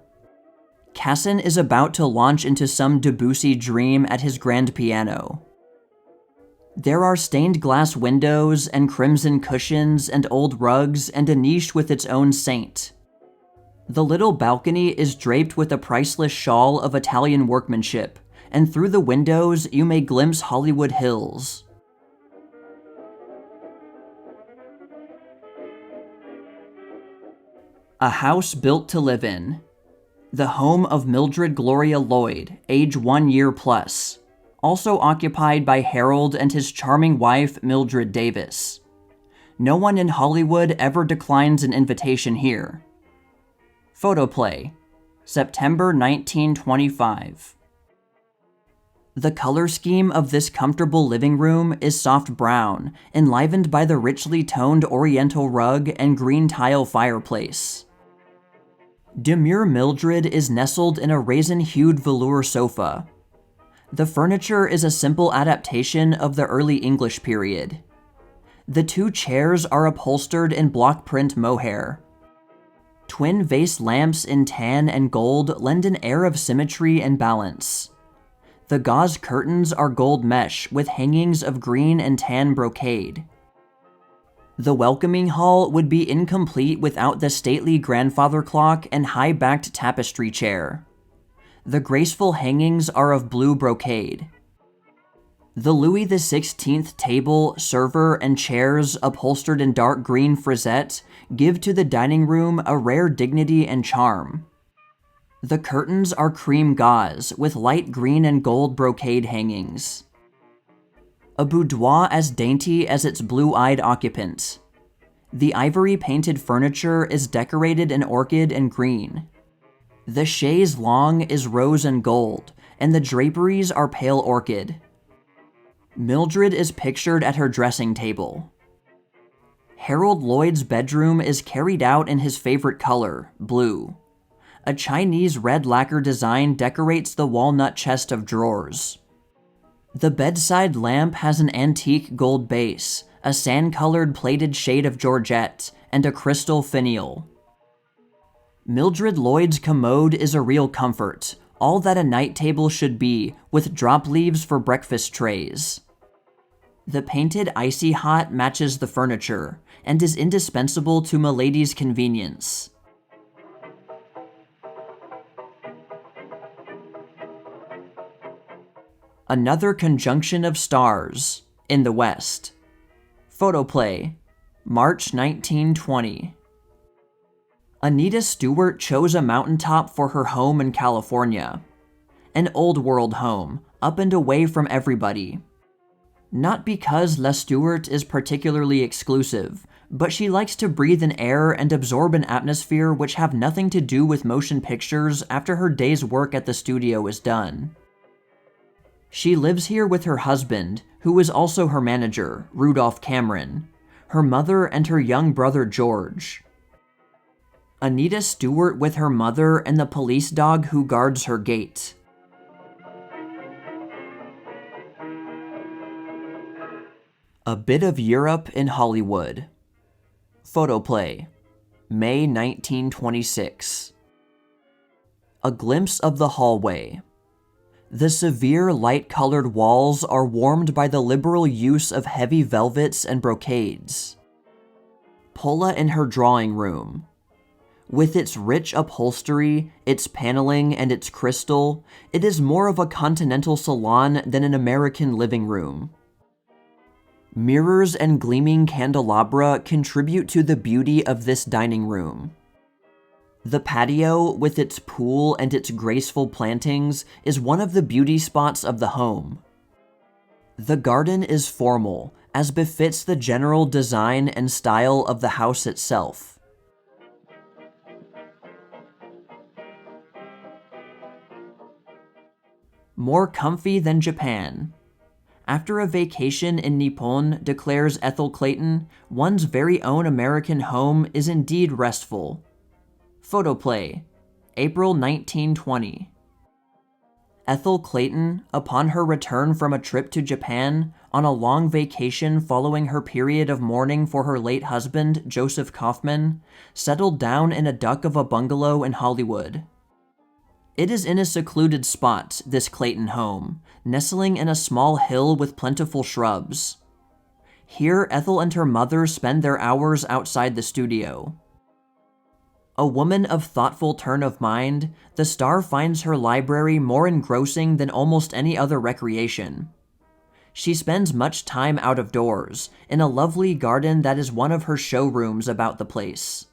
Casson is about to launch into some Debussy dream at his grand piano. There are stained glass windows and crimson cushions and old rugs and a niche with its own saint. The little balcony is draped with a priceless shawl of Italian workmanship, and through the windows you may glimpse Hollywood Hills. A house built to live in. The home of Mildred Gloria Lloyd, age 1 year plus. Also occupied by Harold and his charming wife, Mildred Davis. No one in Hollywood ever declines an invitation here. Photoplay, September 1925. The color scheme of this comfortable living room is soft brown, enlivened by the richly toned oriental rug and green tile fireplace. Demure Mildred is nestled in a raisin-hued velour sofa. The furniture is a simple adaptation of the early English period. The two chairs are upholstered in block print mohair. Twin vase lamps in tan and gold lend an air of symmetry and balance. The gauze curtains are gold mesh with hangings of green and tan brocade. The welcoming hall would be incomplete without the stately grandfather clock and high-backed tapestry chair. The graceful hangings are of blue brocade. The Louis XVI table, server, and chairs upholstered in dark green frisette give to the dining room a rare dignity and charm. The curtains are cream gauze with light green and gold brocade hangings. A boudoir as dainty as its blue-eyed occupant. The ivory-painted furniture is decorated in orchid and green. The chaise longue is rose and gold, and the draperies are pale orchid. Mildred is pictured at her dressing table. Harold Lloyd's bedroom is carried out in his favorite color, blue. A Chinese red lacquer design decorates the walnut chest of drawers. The bedside lamp has an antique gold base, a sand-colored plated shade of georgette, and a crystal finial. Mildred Lloyd's commode is a real comfort, all that a night table should be, with drop leaves for breakfast trays. The painted icy hot matches the furniture, and is indispensable to Milady's convenience. Another Conjunction of Stars, in the West. Photoplay, March 1920. Anita Stewart chose a mountaintop for her home in California. An old-world home, up and away from everybody. Not because La Stewart is particularly exclusive, but she likes to breathe in air and absorb an atmosphere which have nothing to do with motion pictures after her day's work at the studio is done. She lives here with her husband, who is also her manager, Rudolph Cameron, her mother and her young brother George. Anita Stewart with her mother and the police dog who guards her gate. A Bit of Europe in Hollywood. Photoplay, May 1926. A glimpse of the hallway. The severe light-colored walls are warmed by the liberal use of heavy velvets and brocades. Pola in her drawing room. With its rich upholstery, its paneling, and its crystal, it is more of a continental salon than an American living room. Mirrors and gleaming candelabra contribute to the beauty of this dining room. The patio, with its pool and its graceful plantings, is one of the beauty spots of the home. The garden is formal, as befits the general design and style of the house itself. More comfy than Japan. After a vacation in Nippon, declares Ethel Clayton, one's very own American home is indeed restful. Photoplay, April 1920. Ethel Clayton, upon her return from a trip to Japan, on a long vacation following her period of mourning for her late husband, Joseph Kaufman, settled down in a duck of a bungalow in Hollywood. It is in a secluded spot, this Clayton home, nestling in a small hill with plentiful shrubs. Here, Ethel and her mother spend their hours outside the studio. A woman of thoughtful turn of mind, the star finds her library more engrossing than almost any other recreation. She spends much time out of doors, in a lovely garden that is one of her showrooms about the place.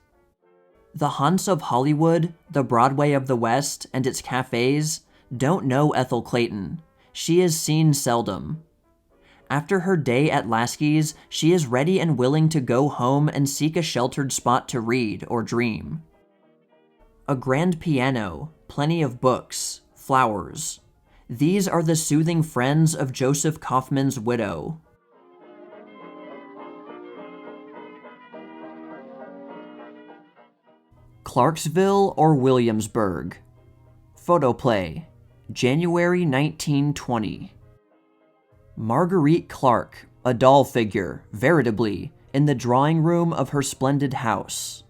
The haunts of Hollywood, the Broadway of the West, and its cafes, don't know Ethel Clayton. She is seen seldom. After her day at Lasky's, she is ready and willing to go home and seek a sheltered spot to read or dream. A grand piano, plenty of books, flowers. These are the soothing friends of Joseph Kaufman's widow. Clarksville or Williamsburg? Photoplay, January 1920. Marguerite Clark, a doll figure, veritably, in the drawing room of her splendid house.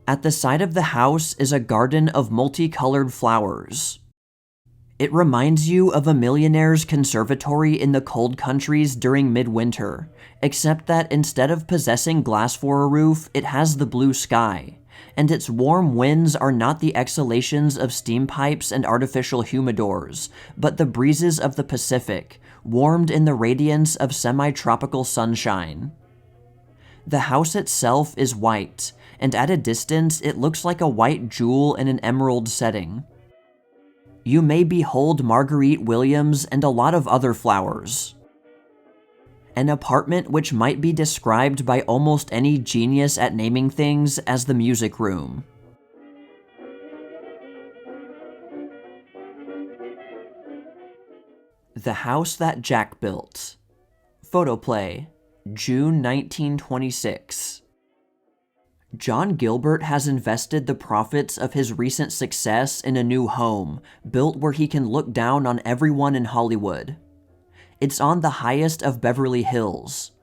At the side of the house is a garden of multicolored flowers. It reminds you of a millionaire's conservatory in the cold countries during midwinter, except that instead of possessing glass for a roof, it has the blue sky, and its warm winds are not the exhalations of steam pipes and artificial humidors, but the breezes of the Pacific, warmed in the radiance of semi-tropical sunshine. The house itself is white, and at a distance it looks like a white jewel in an emerald setting. You may behold Marguerite Williams and a lot of other flowers. An apartment which might be described by almost any genius at naming things as the music room. The House That Jack Built. Photoplay, June 1926. John Gilbert has invested the profits of his recent success in a new home, built where he can look down on everyone in Hollywood. It's on the highest of Beverly Hills.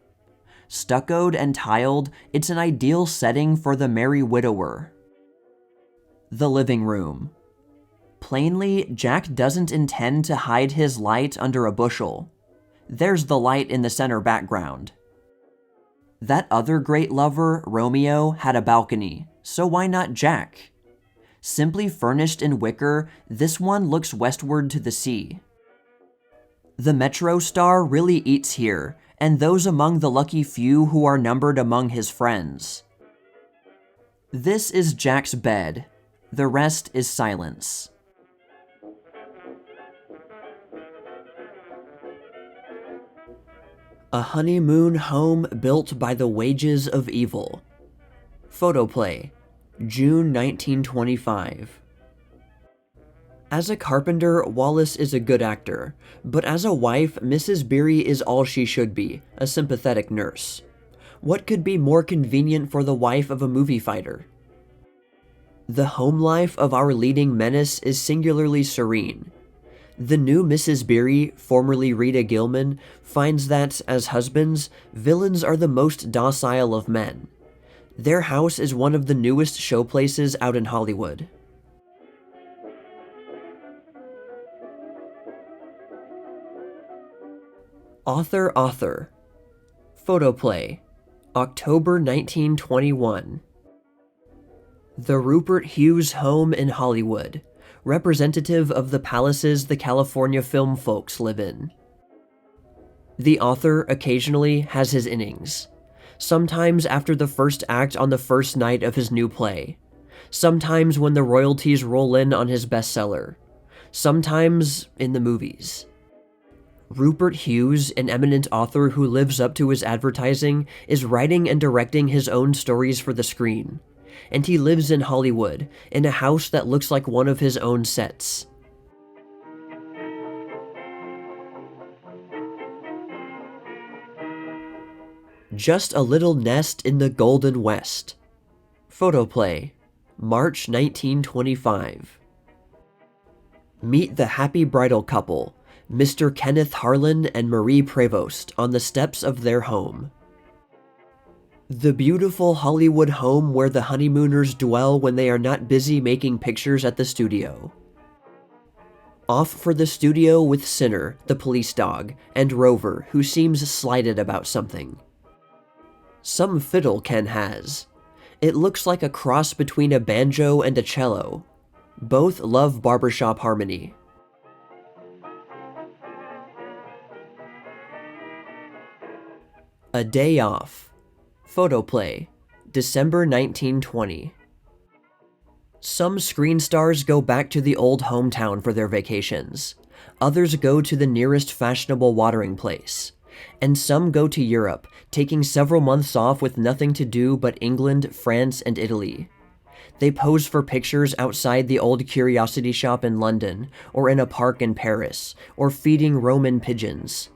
Stuccoed and tiled, it's an ideal setting for the merry widower. The living room. Plainly, Jack doesn't intend to hide his light under a bushel. There's the light in the center background. That other great lover, Romeo, had a balcony, so why not Jack? Simply furnished in wicker, this one looks westward to the sea. The Metro star really eats here, and those among the lucky few who are numbered among his friends. This is Jack's bed. The rest is silence. A honeymoon home built by the wages of evil. Photoplay, June 1925. As a carpenter, Wallace is a good actor, but as a wife, Mrs. Beery is all she should be, a sympathetic nurse. What could be more convenient for the wife of a movie fighter? The home life of our leading menace is singularly serene. The new Mrs. Beery, formerly Rita Gilman, finds that, as husbands, villains are the most docile of men. Their house is one of the newest showplaces out in Hollywood. Author. Photoplay, October 1921. The Rupert Hughes home in Hollywood, representative of the palaces the California film folks live in. The author occasionally has his innings, sometimes after the first act on the first night of his new play, sometimes when the royalties roll in on his bestseller, sometimes in the movies. Rupert Hughes, an eminent author who lives up to his advertising, is writing and directing his own stories for the screen. And he lives in Hollywood, in a house that looks like one of his own sets. Just a Little Nest in the Golden West. Photoplay, March 1925. Meet the happy bridal couple, Mr. Kenneth Harlan and Marie Prevost, on the steps of their home. The beautiful Hollywood home where the honeymooners dwell when they are not busy making pictures at the studio. Off for the studio with Sinner, the police dog, and Rover, who seems slighted about something. Some fiddle Ken has. It looks like a cross between a banjo and a cello. Both love barbershop harmony. A Day Off. Photoplay, December 1920. Some screen stars go back to the old hometown for their vacations. Others go to the nearest fashionable watering place. And some go to Europe, taking several months off with nothing to do but England, France, and Italy. They pose for pictures outside the old curiosity shop in London, or in a park in Paris, or feeding Roman pigeons.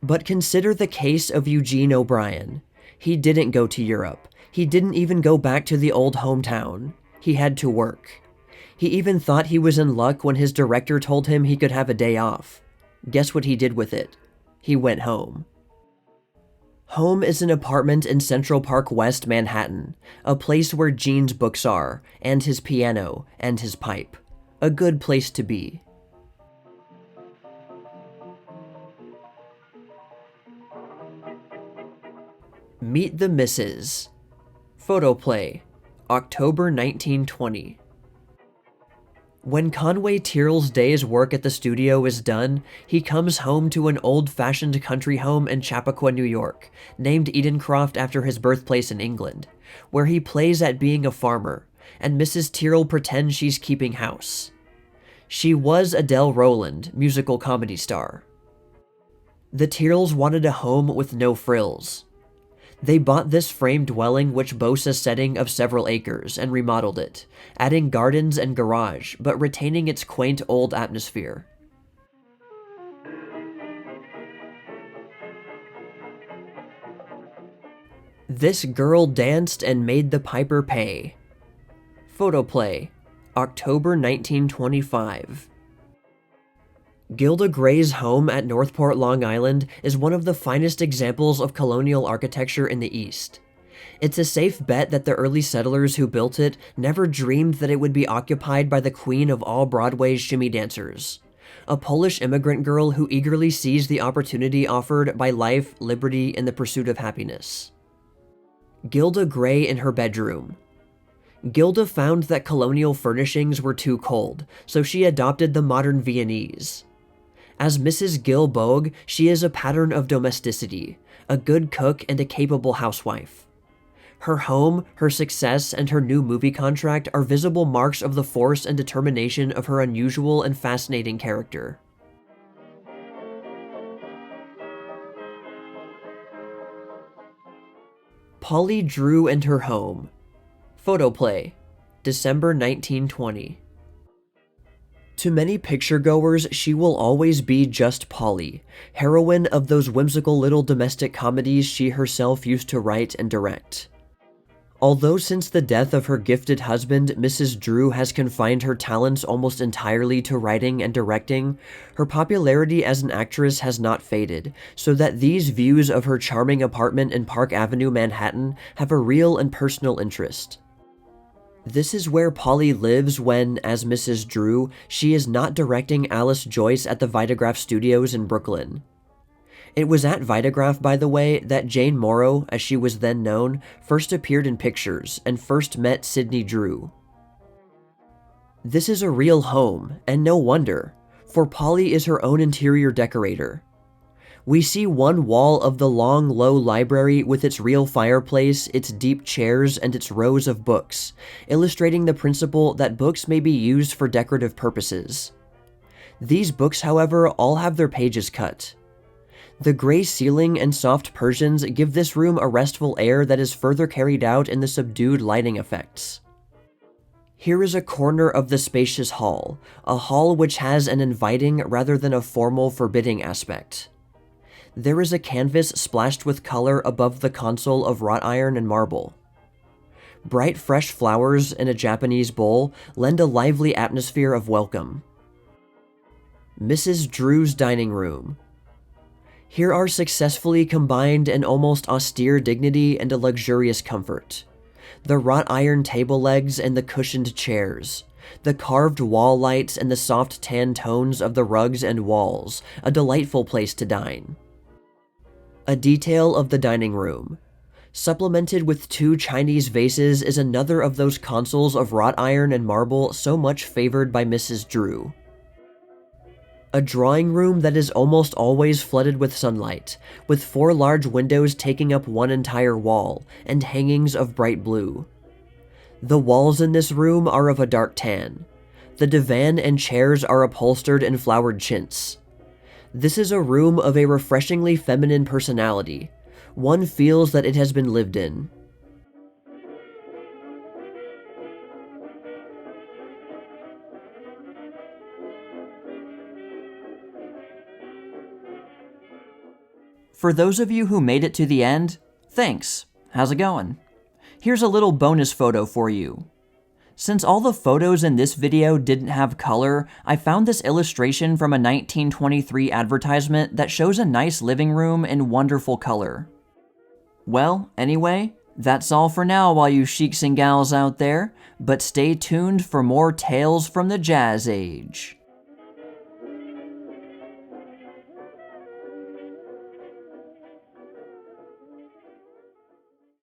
But consider the case of Eugene O'Brien. He didn't go to Europe. He didn't even go back to the old hometown. He had to work. He even thought he was in luck when his director told him he could have a day off. Guess what he did with it? He went home. Home is an apartment in Central Park West, Manhattan, a place where Gene's books are, and his piano, and his pipe. A good place to be. Meet the Misses. Photoplay, October 1920. When Conway Tearle's day's work at the studio is done, he comes home to an old-fashioned country home in Chappaqua, New York, named Edencroft after his birthplace in England, where he plays at being a farmer, and Mrs. Tearle pretends she's keeping house. She was Adele Rowland, musical comedy star. The Tearles wanted a home with no frills. They bought this frame dwelling which boasts a setting of several acres and remodeled it, adding gardens and garage, but retaining its quaint old atmosphere. This girl danced and made the piper pay. Photoplay, October 1925. Gilda Gray's home at Northport, Long Island is one of the finest examples of colonial architecture in the East. It's a safe bet that the early settlers who built it never dreamed that it would be occupied by the queen of all Broadway's shimmy dancers, a Polish immigrant girl who eagerly seized the opportunity offered by life, liberty, and the pursuit of happiness. Gilda Gray in her bedroom. Gilda found that colonial furnishings were too cold, so she adopted the modern Viennese. As Mrs. Gil Bogue, she is a pattern of domesticity, a good cook and a capable housewife. Her home, her success, and her new movie contract are visible marks of the force and determination of her unusual and fascinating character. Polly Drew and her home. Photoplay, December 1920. To many picture-goers, she will always be just Polly, heroine of those whimsical little domestic comedies she herself used to write and direct. Although since the death of her gifted husband, Mrs. Drew has confined her talents almost entirely to writing and directing, her popularity as an actress has not faded, so that these views of her charming apartment in Park Avenue, Manhattan, have a real and personal interest. This is where Polly lives when, as Mrs. Drew, she is not directing Alice Joyce at the Vitagraph Studios in Brooklyn. It was at Vitagraph, by the way, that Jane Morrow, as she was then known, first appeared in pictures and first met Sidney Drew. This is a real home, and no wonder, for Polly is her own interior decorator. We see one wall of the long, low library with its real fireplace, its deep chairs, and its rows of books, illustrating the principle that books may be used for decorative purposes. These books, however, all have their pages cut. The gray ceiling and soft Persians give this room a restful air that is further carried out in the subdued lighting effects. Here is a corner of the spacious hall, a hall which has an inviting rather than a formal, forbidding aspect. There is a canvas splashed with color above the console of wrought iron and marble. Bright fresh flowers in a Japanese bowl lend a lively atmosphere of welcome. Mrs. Drew's dining room. Here are successfully combined an almost austere dignity and a luxurious comfort. The wrought iron table legs and the cushioned chairs, the carved wall lights and the soft tan tones of the rugs and walls, a delightful place to dine. A detail of the dining room. Supplemented with 2 Chinese vases is another of those consoles of wrought iron and marble so much favored by Mrs. Drew. A drawing room that is almost always flooded with sunlight, with 4 large windows taking up one entire wall, and hangings of bright blue. The walls in this room are of a dark tan. The divan and chairs are upholstered in flowered chintz. This is a room of a refreshingly feminine personality. One feels that it has been lived in. For those of you who made it to the end, thanks. How's it going? Here's a little bonus photo for you. Since all the photos in this video didn't have color, I found this illustration from a 1923 advertisement that shows a nice living room in wonderful color. Well, anyway, that's all for now, all you sheiks and gals out there, but stay tuned for more tales from the Jazz Age.